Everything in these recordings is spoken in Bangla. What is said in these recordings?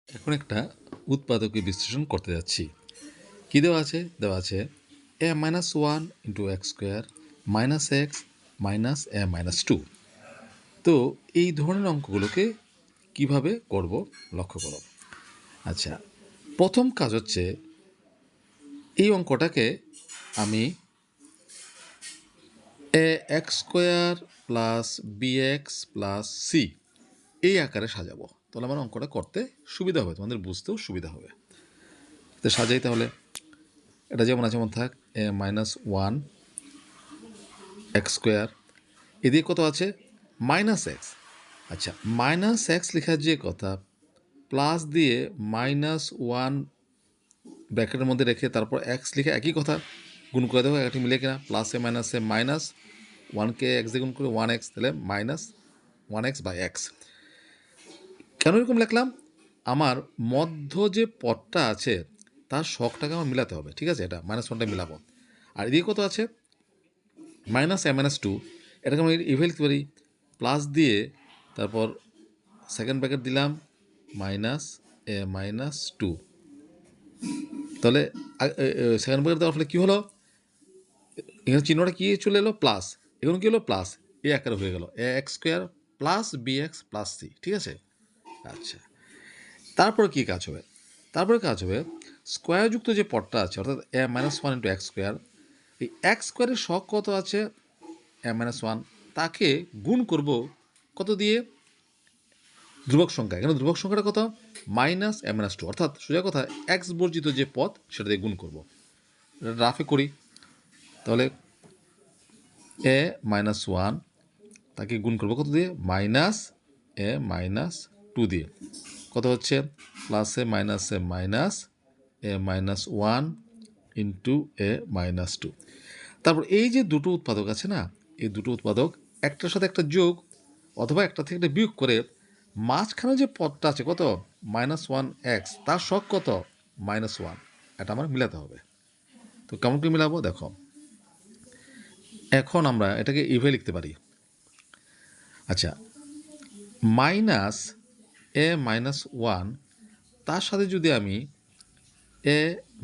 এখন একটা উৎপাদকে বিশ্লেষণ করতে যাচ্ছি। কি দেওয়া আছে? দেওয়া আছে A minus one into X square minus X minus A minus two. তো এই ধরনের অঙ্কগুলোকে কিভাবে করব লক্ষ্য করো। আচ্ছা, প্রথম কাজ হচ্ছে এই অঙ্কটাকে আমি A X square plus B X plus C এই আকারে সাজাবো। তাহলে আমার অঙ্কটা করতে সুবিধা হবে, তোমাদের বুঝতেও সুবিধা হবে। তো সাজাই তাহলে। এটা যেমন আছে যেমন থাক, এ মাইনাস ওয়ান এক্স স্কোয়ার, এদিকে কত আছে মাইনাস এক্স। আচ্ছা, মাইনাস এক্স লেখার যে কথা, প্লাস দিয়ে মাইনাস ওয়ান ব্র্যাকেটের মধ্যে রেখে তারপর এক্স লিখে একই কথা গুণ করে দেবো, একটি মিলে কিনা, প্লাসে মাইনাসে মাইনাস ওয়ানকে এক্স দিয়ে গুণ করে ওয়ান এক্স, তাহলে minus one x by x. কেন এরকম লিখলাম? আমার মধ্য যে পদটা আছে তার শখটাকে আমার মিলাতে হবে, ঠিক আছে? এটা মাইনাস ওয়ানটা মিলাবো। আর এদিকে কত আছে মাইনাস এ মাইনাস টু, এটাকে আমি ইভে লিখতে পারি প্লাস দিয়ে তারপর সেকেন্ড ব্র্যাকেট দিলাম মাইনাস এ মাইনাস টু। তাহলে সেকেন্ড ব্র্যাকেট দেওয়ার ফলে কী হলো, এখানে চিহ্নটা কী চলে এলো প্লাস, এখানে কী হলো প্লাস, এ আকারে হয়ে গেল A X square plus B X plus C, ঠিক আছে? আচ্ছা, তারপরে কী কাজ হবে? তারপরে কাজ হবে স্কোয়ারযুক্ত যে পদটা আছে অর্থাৎ A minus one into X square, এই এক্স স্কোয়ারের শখ কত আছে এ মাইনাস ওয়ান, তাকে গুণ করব কত দিয়ে, ধ্রুবক সংখ্যা। এখানে ধ্রুবক সংখ্যাটা কত মাইনাস এ মাইনাস টু, অর্থাৎ সোজা কথা এক্স বর্জিত যে পদ সেটা দিয়ে গুণ করব। এটা রাফে করি তাহলে এ মাইনাস ওয়ান তাকে গুণ করবো কত দিয়ে মাইনাস এ মাইনাস টু দিয়ে, কত হচ্ছে প্লাসে মাইনাসে minus A minus one into A minus two. তারপর এই যে দুটো উৎপাদক আছে না, এই দুটো উৎপাদক একটার সাথে একটা যোগ অথবা একটা থেকে একটা বিয়োগ করে মাঝখানে যে পদটা আছে কত মাইনাস ওয়ান এক্স, তার শখ কত মাইনাস ওয়ান, এটা আমার মিলাতে হবে। তো কেমন করে মিলাবো দেখো, এখন আমরা এটাকে ইভে লিখতে পারি। আচ্ছা, মাইনাস এ মাইনাস ওয়ান তার সাথে যদি আমি এ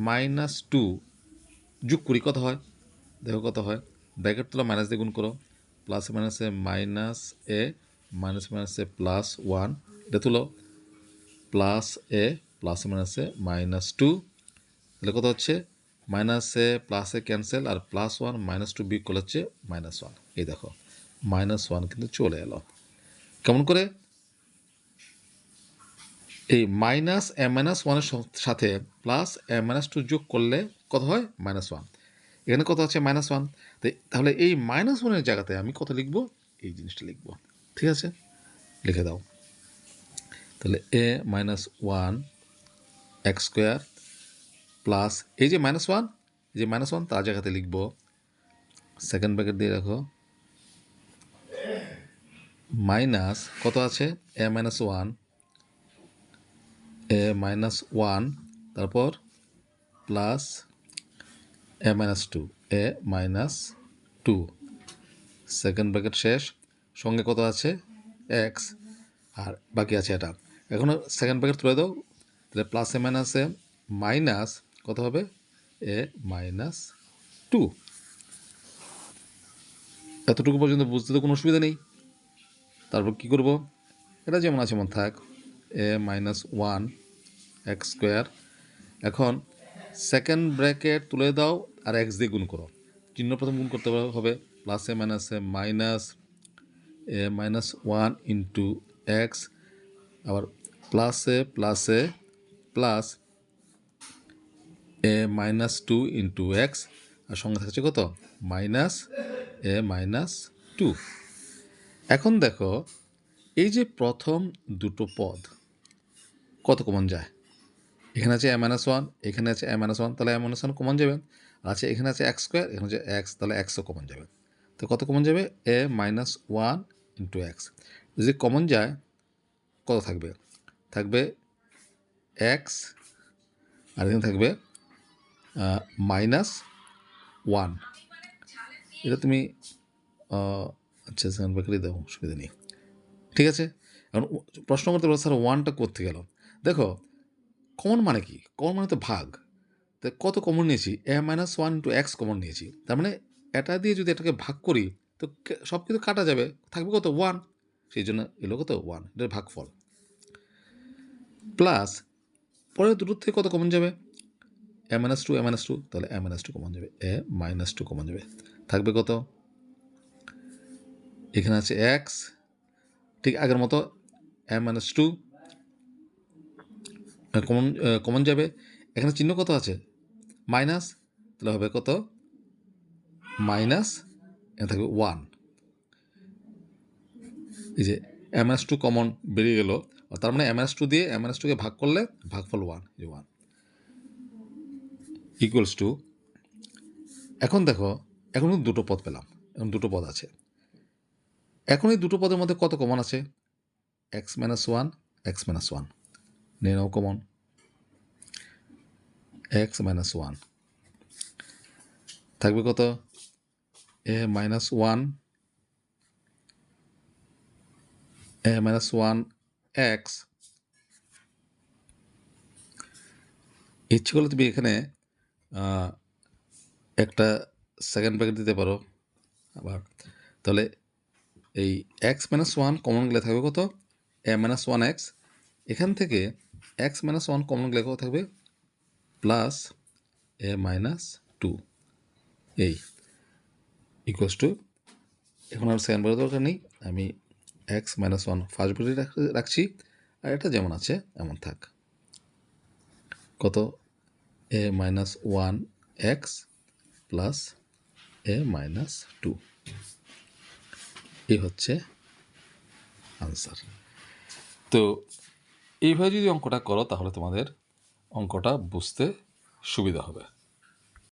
মাইনাস টু যোগ করি কত হয় দেখো, কত হয়, ব্র্যাকেট তোলা মাইনাস দিয়ে গুণ করো, প্লাসে মাইনাসে মাইনাস এ মাইনাস মাইনাসে প্লাস ওয়ান, এটা তুলো প্লাস এ প্লাসে মাইনাসে মাইনাস টু, তাহলে কত হচ্ছে মাইনাসে প্লাসে ক্যান্সেল আর প্লাস ওয়ান মাইনাস টু বিয়োগ করলে হচ্ছে মাইনাস ওয়ান। এই দেখো মাইনাস ওয়ান কিন্তু চলে এলো। কেমন করে? এই মাইনাস এ মাইনাস ওয়ানের সাথে প্লাস এ মাইনাস টু যোগ করলে কত হয় মাইনাস ওয়ান, এখানে কত আছে মাইনাস ওয়ান, তাহলে এই মাইনাস ওয়ানের জায়গাতে আমি কত লিখব, এই জিনিসটা লিখব, ঠিক আছে? লিখে দাও তাহলে A minus one X square plus এই যে মাইনাস ওয়ান, এই যে মাইনাস ওয়ান তার জায়গাতে লিখব সেকেন্ড ব্র্যাকেট দিয়ে রাখো মাইনাস কত আছে A minus one, A minus one তারপর প্লাস এ মাইনাস টু, এ মাইনাস টু, সেকেন্ড ব্র্যাকেট শেষ, সঙ্গে কত আছে এক্স, আর বাকি আছে এটা। এখন সেকেন্ড ব্র্যাকেট তুলে দাও, তাহলে প্লাসে মাইনাসে মাইনাস কত হবে এ মাইনাস টু। এতটুকু পর্যন্ত বুঝতে তো কোনো অসুবিধা নেই। তারপর কী করব, এটা যেমন আছে যেমন থাক এ মাইনাস ওয়ান এক্স স্কোয়ার, এখন সেকেন্ড ব্র্যাকেট তুলে দাও আর এক্স দিয়ে গুণ করো, চিহ্ন প্রথম গুণ করতে হবে, প্লাসে মাইনাসে minus A minus one into x, আবার প্লাসে প্লাসে প্লাস এ মাইনাস টু ইন্টু এক্স, আর সঙ্গে থাকছে কত মাইনাস এ মাইনাস টু। এখন দেখো এই যে প্রথম দুটো পদ কত কমন যায়, এখানে আছে এ মাইনাস ওয়ান, এখানে আছে এ মাইনাস ওয়ান, তাহলে এ মাইনাস ওয়ান কমন যাবে, আচ্ছা এখানে আছে এক্স স্কোয়ার, এখানে আছে এক্স, তাহলে এক্সও কমন যাবে। তো কত কমন যাবে এ মাইনাস ওয়ান ইন্টু এক্স, যদি কমন যায় কত থাকবে, থাকবে এক্স, আর এখানে থাকবে মাইনাস ওয়ান। এটা তুমি আচ্ছা সেকেন্ড ব্র্যাকেটই দাও, অসুবিধা নেই, ঠিক আছে? এখন প্রশ্ন করতে পারো স্যার ওয়ানটা কোত্থেকে গেল। দেখো কমন মানে কি? কমন মানে তো ভাগ। তো কত কমন নিয়েছি? a minus one into x common নিয়েছি। তার মানে এটা দিয়ে যদি এটাকে ভাগ করি তো সব কিছু কাটা যাবে, থাকবে কত? 1। সেই জন্য এলো কত? 1। এটার ভাগফল। প্লাস পরের দুটোর থেকে কত কমন যাবে? a minus two, a minus two, তাহলে a মাইনাস টু কমন যাবে, a মাইনাস টু কমন যাবে। থাকবে কত? এখানে আছে এক্স, ঠিক আগের মতো a minus two common common যাবে। এখানে চিহ্ন কত আছে? মাইনাস, তাহলে হবে কত? মাইনাস, এখানে থাকবে 1। এই যে a মাইনাস টু কমন বেরিয়ে গেল, তার মানে a মাইনাস টু দিয়ে a মাইনাস টুকে ভাগ করলে ভাগফল 1, এই 1 ইকুয়ালস টু। এখন দেখো, এখন দুটো পদ পেলাম, এখন দুটো পদ আছে। এখন এই দুটো পদের মধ্যে কত কমন আছে? X minus one, x minus one নিয়ে নাও কমন। এক্স মাইনাস ওয়ান থাকবে কত? এ মাইনাস ওয়ান, এ মাইনাস ওয়ান এক্স। ইচ্ছে করলে তুমি এখানে একটা সেকেন্ড ব্র্যাকেট দিতে পারো আবার। তাহলে এই এক্স মাইনাস ওয়ান কমন গেলে থাকবে কত? এ মাইনাস ওয়ান এক্স। এখান থেকে এক্স মাইনাস ওয়ান কমন গেলে কত থাকবে? প্লাস এ মাইনাস টু, এই ইকুয়ালস টু। এখন আর সেকেন্ড ব্র্যাকেট দরকার নেই, আমি x minus one first bracket রাখছি, আর এটা যেমন আছে এমন থাক। কত? এ মাইনাস ওয়ান এক্স প্লাস এ মাইনাস টু, এই হচ্ছে আনসার। তো এইভাবে যদি অঙ্কটা করো তাহলে তোমাদের অঙ্কটা বুঝতে সুবিধা হবে।